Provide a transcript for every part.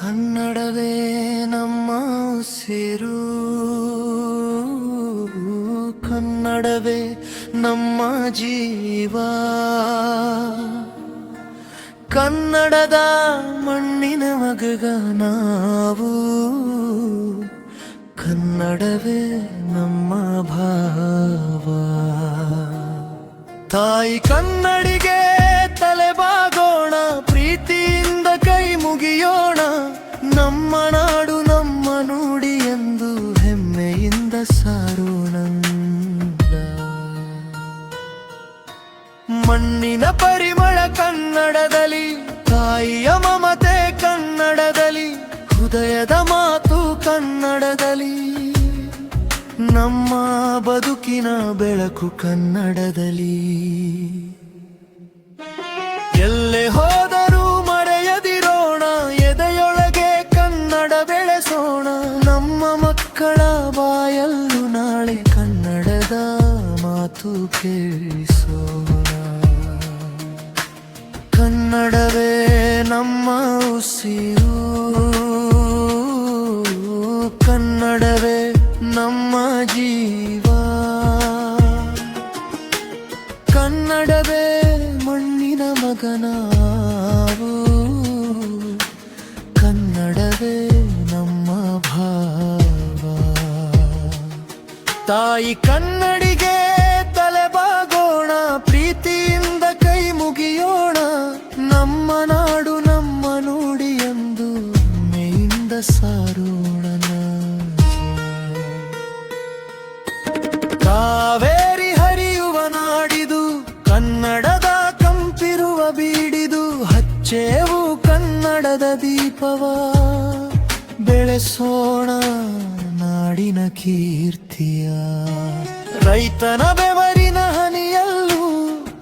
ಕನ್ನಡವೇ ನಮ್ಮ ಉಸಿರು, ಕನ್ನಡವೇ ನಮ್ಮ ಜೀವ. ಕನ್ನಡದ ಮಣ್ಣಿನ ಮಗಗ ನಾವು, ಕನ್ನಡವೇ ನಮ್ಮ ಭಾವ. ತಾಯಿ ಕನ್ನಡಿಗೆ ತಲೆಬಾಗೋಣ, ಪ್ರೀತಿಯಿಂದ ಕೈ ಮುಗಿಯೋಣ. ನಮ್ಮ ನಾಡು ನಮ್ಮ ನುಡಿ ಎಂದು ಹೆಮ್ಮೆಯಿಂದ ಸಾರೋಣ. ಮಣ್ಣಿನ ಪರಿಮಳ ಕನ್ನಡದಲ್ಲಿ, ತಾಯಿಯ ಮಮತೆ ಕನ್ನಡದಲ್ಲಿ, ಹೃದಯದ ಮಾತು ಕನ್ನಡದಲ್ಲಿ, ನಮ್ಮ ಬದುಕಿನ ಬೆಳಕು ಕನ್ನಡದಲ್ಲಿ. ಎಲ್ಲೇ ಹೋದರೂ ಮರೆಯದಿರೋಣ, ಎದೆಯೊಳಗೆ ಕನ್ನಡ ಬೆಳೆಸೋಣ. ನಮ್ಮ ಮಕ್ಕಳ ಬಾಯಲ್ಲೂ ನಾಳೆ ಕನ್ನಡದ ಮಾತು ಕೇಳಿಸೋಣ. ಕನ್ನಡವೇ ನಮ್ಮ ಉಸಿರು, ಕನ್ನಡವೇ ನಮ್ಮ ಜೀವ. ಕನ್ನಡವೇ ಮಣ್ಣಿನ ಮಗನಾವು, ಕನ್ನಡವೇ ನಮ್ಮ ಭಾವ. ತಾಯಿ ಕನ್ನಡಿಗೆ ತಲೆಬಾಗೋಣ, ಪ್ರೀತಿಯಿಂದ ಕೈ ಮುಗಿಯೋಣ. ನಮ್ಮ ನಾಡು ನಮ್ಮ ನುಡಿ ಎಂದು ಮೇಯಿಂದ ಸಾರೋಣ. ಕಾವೇರಿ ಹರಿಯುವ ನಾಡಿದು, ಕನ್ನಡದ ಕಂಪಿರುವ ಬೀಡಿದು. ಹಚ್ಚೇವು ಕನ್ನಡದ ದೀಪವ, ಬೆಳೆಸೋಣ ನಾಡಿನ ಕೀರ್ತಿಯ. ರೈತನ ಬೆವರಿನ ಹನಿಯಲ್ಲೂ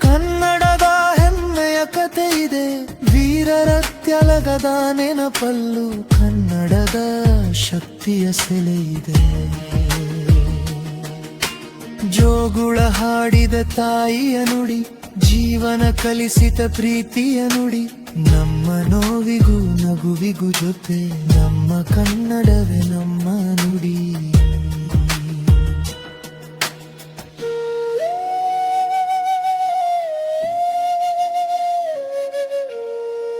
ಕನ್ನಡದ ಹೆಮ್ಮೆಯ ಕಥೆ ಇದೆ. ವೀರರ ತ್ಯಾಗದ ನೆನಪಲ್ಲೂ ಕನ್ನಡದ ಶಕ್ತಿಯ ಸೆಲೆ ಇದೆ. ಜೋಗುಳ ಹಾಡಿದ ತಾಯಿಯ ನುಡಿ, ಜೀವನ ಕಲಿಸಿದ ಪ್ರೀತಿಯ ನುಡಿ. ನಮ್ಮ ನೋವಿಗೂ ನಗುವಿಗೂ ಜೊತೆ ನಮ್ಮ ಕನ್ನಡವೇ ನಮ್ಮ ನುಡಿ.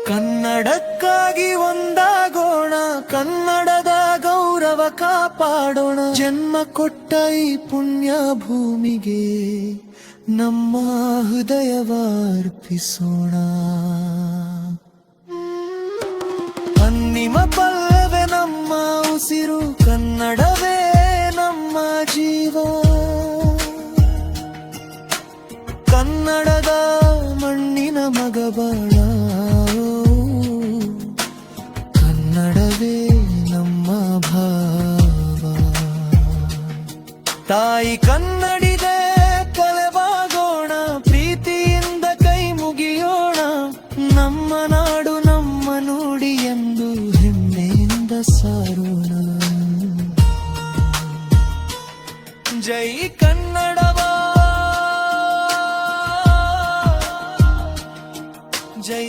ಕನ್ನಡಕ್ಕಾಗಿ ಒಂದಾಗೋಣ, ಕನ್ನಡದ ಗೌರವ ಕಾಪಾಡೋಣ. ಜನ್ಮ ಕೊಟ್ಟ ಈ ಪುಣ್ಯ ಭೂಮಿಗೆ ನಮ್ಮ ಹೃದಯವಾರ್ಪಿಸೋಣ. ಅನ್ನಿಮ ಪಲ್ಲವೇ ನಮ್ಮ ಉಸಿರು, ಕನ್ನಡವೇ ನಮ್ಮ ಜೀವ. ಕನ್ನಡದ ಮಣ್ಣಿನ ಮಗಬಾಳ, ಕನ್ನಡವೇ ನಮ್ಮ ಭಾವ. ತಾಯಿ ಕನ್ನಡಿದೆ ತಲೆಬಾಗೋಣ, ಪ್ರೀತಿಯಿಂದ ಕೈ ಮುಗಿಯೋಣ. ನಮ್ಮ ನಾಡು ನಮ್ಮ ನುಡಿ ಎಂದು ಹೆಮ್ಮೆಯಿಂದ ಸಾರೋಣ. ಜೈ ಕನ್ನಡವಾ, ಜೈ